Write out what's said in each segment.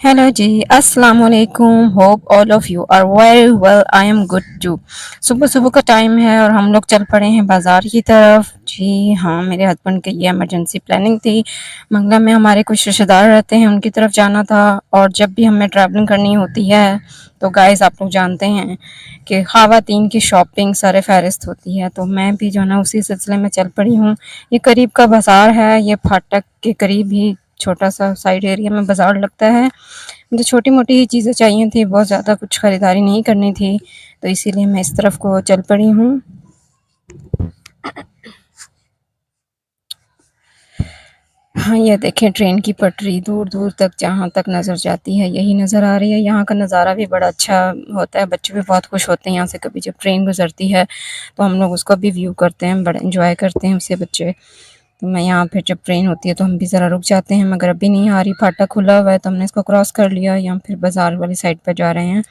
Hello जी, अस्सलाम वालेकुम। Hope all of you are very well. I am good too. सुबह सुबह का टाइम है और हम लोग चल पड़े हैं बाज़ार की तरफ। जी हाँ, मेरे हस्बैंड की ये इमरजेंसी प्लानिंग थी। मंगला में हमारे कुछ रिश्तेदार रहते हैं, उनकी तरफ जाना था। और जब भी हमें ट्रैवलिंग करनी होती है तो गाइस आप लोग जानते हैं कि ख़वातीन की शॉपिंग सर फ़हरिस्त होती है। तो मैं भी जो है ना उसी सिलसिले में चल पड़ी हूँ। ये करीब का बाज़ार है, ये फाटक के करीब ही छोटा सा साइड एरिया में बाज़ार लगता है। मुझे छोटी-मोटी ही चीज़ें चाहिए थी, बहुत ज़्यादा कुछ खरीदारी नहीं करनी थी, तो इसीलिए मैं इस तरफ को चल पड़ी हूँ। हाँ, ये देखें ट्रेन की पटरी दूर-दूर तक जहाँ तक नज़र जाती है यही नज़र आ रही है। यहाँ का नज़ारा भी बड़ा अच्छा होता है, बच्चे भी बहुत खुश होते हैं यहाँ से कभी जब ट्रेन गुज़रती है, तो हम लोग उसका भी व्यू करते हैं, बड़ा एन्जॉय करते हैं उससे बच्चे। तो मैं यहाँ फिर जब ट्रेन होती है तो हम भी ज़रा रुक जाते हैं, मगर अभी नहीं आ रही, फाटक खुला हुआ है तो हमने इसको क्रॉस कर लिया, यहाँ फिर बाज़ार वाली साइड पे जा रहे हैं।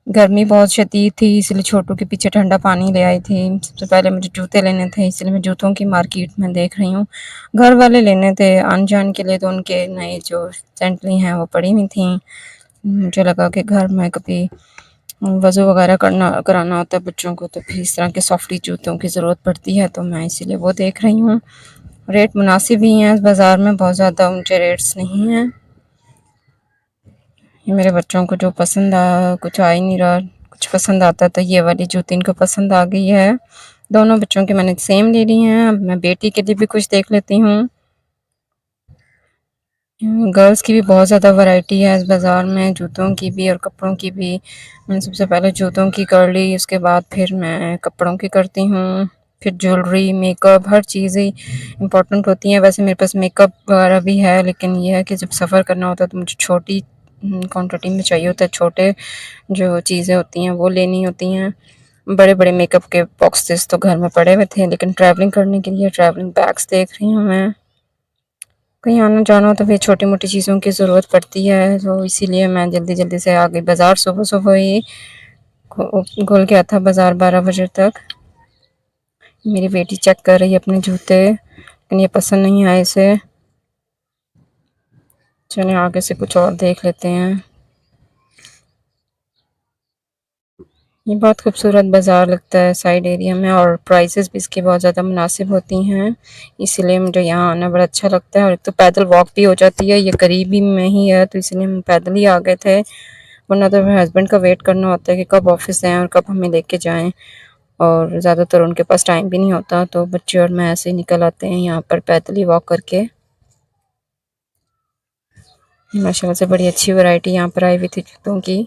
गर्मी बहुत शदीद थी इसलिए छोटू के पीछे ठंडा पानी ले आई थी। सबसे पहले मुझे जूते लेने थे इसलिए मैं जूतों की मार्केट में देख रही हूँ। घर वाले लेने थे आन-जान के लिए तो उनके नए जो सैंडलें हैं वो पड़ी हुई थीं। मुझे लगा कि घर में कभी वज़ू वग़ैरह करना कराना होता है बच्चों को तो फिर इस तरह के सॉफ्टी जूतों की ज़रूरत पड़ती है तो मैं इसीलिए वो देख रही हूँ। रेट मुनासिब ही हैं इस बाज़ार में, बहुत ज़्यादा ऊँचे रेट्स नहीं हैं। ये मेरे बच्चों को जो पसंद कुछ आ ही नहीं रहा, कुछ पसंद आता तो ये वाली जूती इनको पसंद आ गई है। दोनों बच्चों की मैंने सेम ले ली हैं, अब मैं बेटी के लिए भी कुछ देख लेती हूँ। गर्ल्स की भी बहुत ज़्यादा वैरायटी है इस बाज़ार में, जूतों की भी और कपड़ों की भी। मैंने सबसे पहले जूतों की कर ली, उसके बाद फिर मैं कपड़ों की करती हूँ, फिर ज्वेलरी, मेकअप, हर चीज़ ही इम्पोर्टेंट होती है। वैसे मेरे पास मेकअप वगैरह भी है, लेकिन ये है कि जब सफ़र करना होता है तो मुझे छोटी क्वांटिटी में चाहिए होता है, छोटे जो चीज़ें होती हैं वो लेनी होती हैं। बड़े-बड़े मेकअप के बॉक्सेस तो घर में पड़े हुए थे, लेकिन ट्रैवलिंग करने के लिए ट्रैवलिंग बैग्स देख रही हूँ मैं। कहीं आना-जाना हो तो फिर छोटी-मोटी चीज़ों की ज़रूरत पड़ती है, तो इसीलिए मैं जल्दी-जल्दी से आ गई बाज़ार। सुबह-सुबह ही खुल गया था बाज़ार 12 बजे तक। मेरी बेटी चेक कर रही है अपने जूते, लेकिन ये पसंद नहीं आए इसे। चलें आगे से कुछ और देख लेते हैं। ये बहुत खूबसूरत बाज़ार लगता है साइड एरिया में और प्राइसेस भी इसकी बहुत ज़्यादा मुनासिब होती हैं, इसीलिए मुझे यहाँ आना बड़ा अच्छा लगता है और एक तो पैदल वॉक भी हो जाती है, ये करीब ही में ही है तो इसलिए हम पैदल ही आ गए थे। वरना तो मेरे हस्बैंड का वेट करना होता है कि कब ऑफिस से आएँ और कब हमें लेके जाएँ और ज़्यादातर उनके पास टाइम भी नहीं होता, तो बच्चे और मैं ऐसे ही निकल आते हैं यहाँ पर पैदल ही वॉक करके। माशाल्लाह से बड़ी अच्छी वैरायटी यहाँ पर आई हुई थी जूतों की।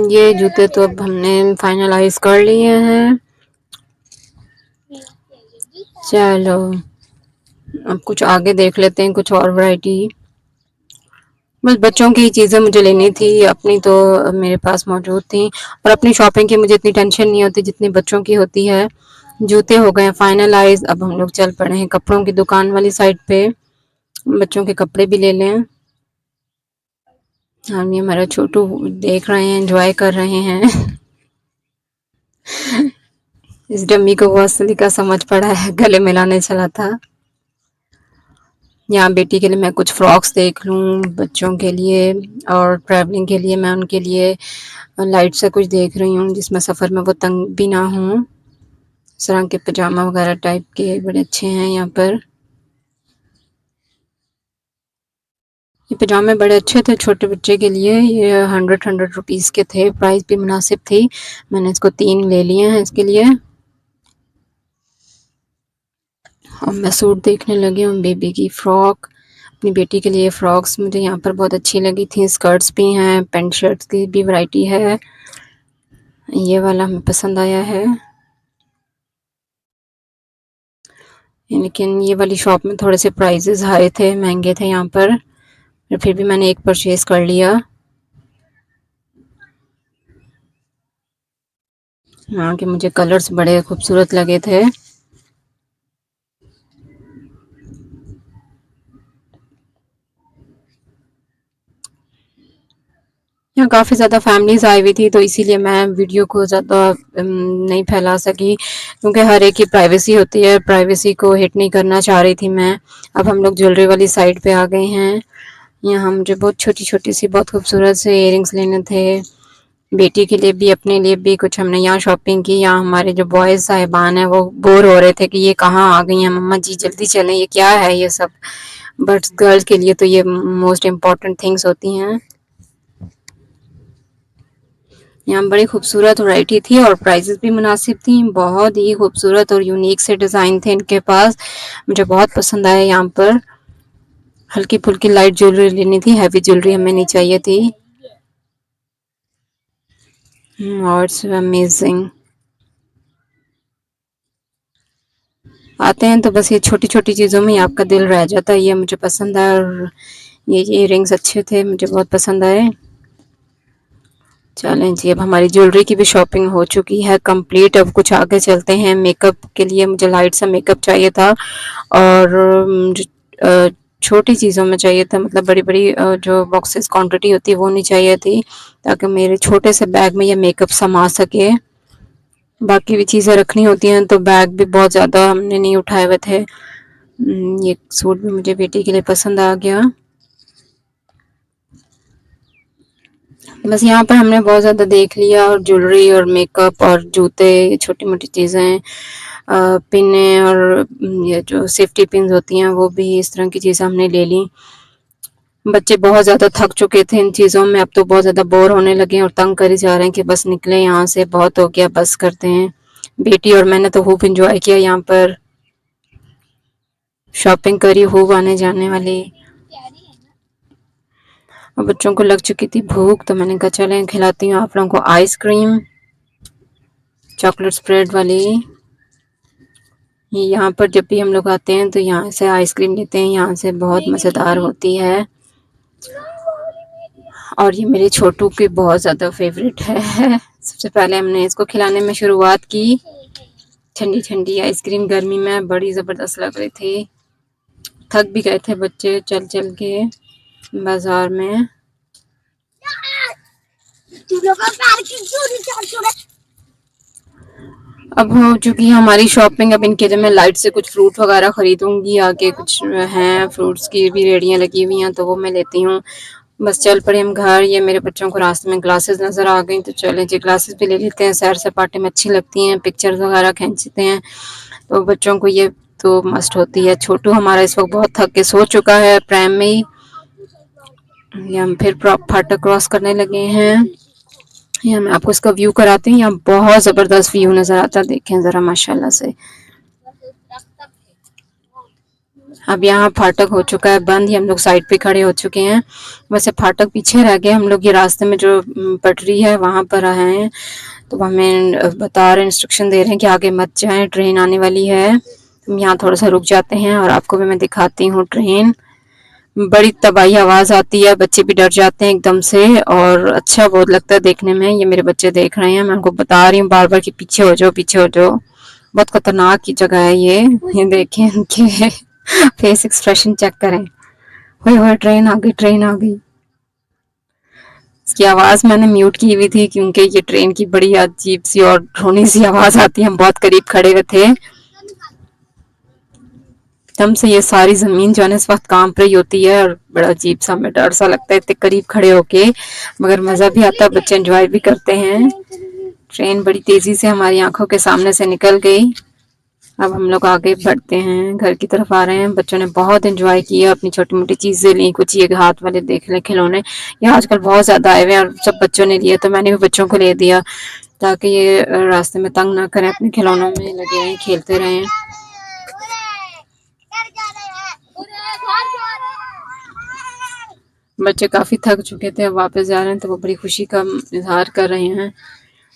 ये जूते तो अब हमने फाइनलाइज़ कर लिए हैं। चलो, अब कुछ आगे देख लेते हैं, कुछ और वैरायटी। बस बच्चों की चीज़ें मुझे लेनी थी, अपनी तो मेरे पास मौजूद थी और अपनी शॉपिंग की मुझे इतनी टेंशन नहीं होती जितनी बच्चों की होती है। जूते हो गए फाइनलाइज़, अब हम लोग चल पड़े हैं कपड़ों की दुकान वाली साइड पे, बच्चों के कपड़े भी ले लें। हम ये हमारा छोटू देख रहे हैं, एन्जॉय कर रहे हैं। इस डम्मी को वो असली का समझ पड़ा है, गले मिलाने चला था। यहाँ बेटी के लिए मैं कुछ फ्रॉक्स देख लूँ, बच्चों के लिए और ट्रैवलिंग के लिए मैं उनके लिए लाइट सा कुछ देख रही हूँ जिसमें सफ़र में वो तंग भी ना हों। इस तरह के पजामा वगैरह टाइप के बड़े अच्छे हैं यहाँ पर। ये पजामे बड़े अच्छे थे छोटे बच्चे के लिए, ये 100 रुपीज़ के थे, प्राइस भी मुनासिब थी। मैंने इसको 3 ले लिए हैं इसके लिए। और मैं सूट देखने लगी हूँ, बेबी की फ़्रॉक, अपनी बेटी के लिए फ़्रॉक्स मुझे यहाँ पर बहुत अच्छी लगी थी, स्कर्ट्स भी हैं, पैंट शर्ट्स की भी वैरायटी है। ये वाला हमें पसंद आया है। लेकिन ये वाली शॉप में थोड़े से प्राइसेस हाई थे, महंगे थे यहाँ पर फिर भी मैंने एक परचेज़ कर लिया। यहाँ के मुझे कलर्स बड़े खूबसूरत लगे थे। यहाँ काफ़ी ज़्यादा फैमिलीज़ आई हुई थी, तो इसीलिए मैं वीडियो को ज़्यादा नहीं फैला सकी, क्योंकि हर एक की प्राइवेसी होती है, प्राइवेसी को हिट नहीं करना चाह रही थी मैं। अब हम लोग ज्वेलरी वाली साइड पे आ गए हैं। यहाँ मुझे बहुत छोटी-छोटी सी बहुत खूबसूरत से इयररिंग्स लेने थे। बेटी के लिए भी, अपने लिए भी कुछ हमने यहाँ शॉपिंग की। यहाँ हमारे जो बॉयज़ साहिबान हैं वो बोर हो रहे थे कि ये कहाँ आ गई हैं मम्मा जी, जल्दी चलें, ये क्या है ये सब। बट गर्ल्स के लिए तो ये मोस्ट इम्पॉर्टेंट थिंग्स होती हैं। यहाँ बड़ी खूबसूरत वैरायटी थी और प्राइसेस भी मुनासिब थी। बहुत ही खूबसूरत और यूनिक से डिज़ाइन थे इनके पास, मुझे बहुत पसंद आया। यहाँ पर हल्की फुल्की लाइट ज्वेलरी लेनी थी, हैवी ज्वेलरी हमें नहीं चाहिए थी। और इट्स अमेजिंग। आते हैं तो बस ये छोटी-छोटी चीज़ों में ही आपका दिल रह जाता है। ये मुझे पसंद आया और ये इयररिंग्स अच्छे थे, मुझे बहुत पसंद आए। चलें जी, अब हमारी ज्वेलरी की भी शॉपिंग हो चुकी है कंप्लीट। अब कुछ आगे चलते हैं। मेकअप के लिए मुझे लाइट सा मेकअप चाहिए था और मुझे छोटी चीज़ों में चाहिए था, मतलब बड़ी-बड़ी जो बॉक्सेस क्वांटिटी होती है वो नहीं चाहिए थी, ताकि मेरे छोटे से बैग में ये मेकअप समा सके। बाकी भी चीज़ें रखनी होती हैं तो बैग भी बहुत ज़्यादा हमने नहीं उठाए हुए थे। ये सूट भी मुझे बेटी के लिए पसंद आ गया। बस यहाँ पर हमने बहुत ज़्यादा देख लिया, और ज्वेलरी और मेकअप और जूते, छोटी-मोटी चीज़ें, पिनें और ये जो सेफ्टी पिन्स होती हैं वो भी, इस तरह की चीज़ें हमने ले ली। बच्चे बहुत ज़्यादा थक चुके थे इन चीज़ों में, अब तो बहुत ज़्यादा बोर होने लगे हैं और तंग करे जा रहे हैं कि बस निकलें यहाँ से, बहुत हो गया, बस करते हैं। बेटी और मैंने तो खूब एंजॉय किया यहाँ पर, शॉपिंग करी खूब आने जाने वाली। और बच्चों को लग चुकी थी भूख, तो मैंने कहा चलें खिलाती हूँ आप लोगों को आइसक्रीम, चॉकलेट स्प्रेड वाली। यहाँ पर जब भी हम लोग आते हैं तो यहाँ से आइसक्रीम लेते हैं, यहाँ से बहुत मज़ेदार होती है। और ये मेरे छोटू की बहुत ज़्यादा फेवरेट है। सबसे पहले हमने इसको खिलाने में शुरुआत की। ठंडी ठंडी आइसक्रीम गर्मी में बड़ी ज़बरदस्त लग रही थी। थक भी गए थे बच्चे चल चल के बाजार में। अब हो चुकी है हमारी शॉपिंग। अब इनके लिए मैं लाइट से कुछ फ्रूट वगैरह खरीदूंगी। आगे कुछ हैं फ्रूट्स की भी रेडियाँ लगी हुई हैं, तो वो मैं लेती हूँ। बस चल पड़े हम घर। ये मेरे बच्चों को रास्ते में ग्लासेस नज़र आ गई, तो चलें जी ग्लासेस भी ले लेते हैं, सैर सपाटे में अच्छी लगती हैं, पिक्चर्स वगैरह खींचते हैं, तो बच्चों को ये तो मस्ट होती है। छोटू हमारा इस वक्त बहुत थक के सो चुका है प्रैम में ही। ये हम फिर फाटक क्रॉस करने लगे हैं। यहाँ मैं आपको इसका व्यू कराती हूँ। यहाँ बहुत ज़बरदस्त व्यू नज़र आता है, देखें ज़रा माशाल्लाह से। अब यहाँ फाटक हो चुका है बंद, हम लोग साइड पे खड़े हो चुके हैं। वैसे फाटक पीछे रह गए, हम लोग ये रास्ते में जो पटरी है वहाँ पर आए हैं, तो हमें बता रहे, इंस्ट्रक्शन दे रहे हैं कि आगे मत जाएं, ट्रेन आने वाली है। हम यहाँ थोड़ा सा रुक जाते हैं और आपको भी मैं दिखाती हूँ ट्रेन। बड़ी तबाही आवाज़ आती है, बच्चे भी डर जाते हैं एकदम से, और अच्छा बहुत लगता है देखने में। ये मेरे बच्चे देख रहे हैं, मैं उनको बता रही हूँ बार बार कि पीछे हो जाओ, पीछे हो जाओ। बहुत खतरनाक की जगह है ये देखें इनके फेस एक्सप्रेशन चेक करें। होए ट्रेन आ गई, ट्रेन आ गई। इसकी आवाज़ मैंने म्यूट की हुई थी क्योंकि ये ट्रेन की बड़ी अजीब सी और ड्रोनी सी आवाज़ आती है। हम बहुत करीब खड़े हुए थे, एकदम से ये सारी ज़मीन जो है ना इस वक्त कांप रही होती है, और बड़ा अजीब सा, हमें डर सा लगता है इतने करीब खड़े होके, मगर मज़ा भी आता है, बच्चे एंजॉय भी करते हैं। ट्रेन बड़ी तेज़ी से हमारी आंखों के सामने से निकल गई। अब हम लोग आगे बढ़ते हैं, घर की तरफ आ रहे हैं। बच्चों ने बहुत एंजॉय किया, अपनी छोटी मोटी चीज़ें ली, कुछ ये हाथ वाले देख ले खिलौने, ये आजकल बहुत ज़्यादा आए हुए हैं और सब बच्चों ने लिए, तो मैंने भी बच्चों को ले दिया ताकि ये रास्ते में तंग ना करें, अपने खिलौनों में लगे रहें, खेलते रहें। बच्चे काफ़ी थक चुके थे, अब वापस जा रहे हैं, तो वो बड़ी खुशी का इजहार कर रहे हैं।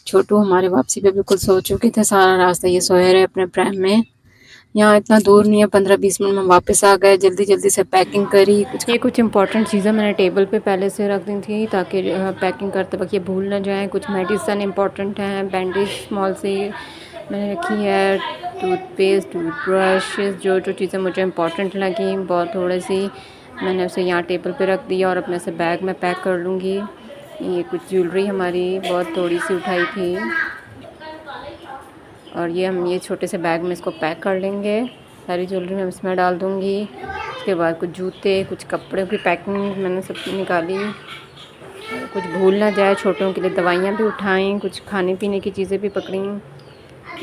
छोटू हमारे वापसी पे बिल्कुल सो चुके थे, सारा रास्ता ये सोए रहे अपने प्राइम में। यहाँ इतना दूर नहीं है, 15-20 मिनट में वापस आ गए। जल्दी जल्दी से पैकिंग करी। कुछ इंपॉर्टेंट चीज़ें मैंने टेबल पे पहले से रख दी थी ताकि पैकिंग करते वक्त ये भूल ना जाएं। कुछ मेडिसिन इंपॉर्टेंट हैं, बैंडेज स्मॉल सी मैंने रखी है, टूथपेस्ट, टूथब्रश, जो जो चीज़ें मुझे इंपॉर्टेंट लगी बहुत थोड़ी सी मैंने उसे यहाँ टेबल पे रख दिया और अपने से बैग में पैक कर लूँगी। ये कुछ ज्वेलरी हमारी बहुत थोड़ी सी उठाई थी, और ये हम ये छोटे से बैग में इसको पैक कर लेंगे। सारी ज्वेलरी मैं इसमें डाल दूँगी। उसके बाद कुछ जूते, कुछ कपड़ों की पैकिंग मैंने सब निकाली, कुछ भूल ना जाए। छोटों के लिए दवाइयाँ भी उठाएँ, कुछ खाने पीने की चीज़ें भी पकड़ी।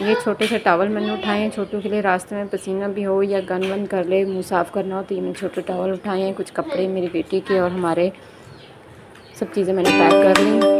ये छोटे से टॉवल मैंने उठाए हैं छोटों के लिए, रास्ते में पसीना भी हो या गन वन कर ले, मुँह साफ़ करना हो, तो ये मैंने छोटे टॉवल उठाए हैं। कुछ कपड़े मेरी बेटी के और हमारे, सब चीज़ें मैंने पैक कर ली।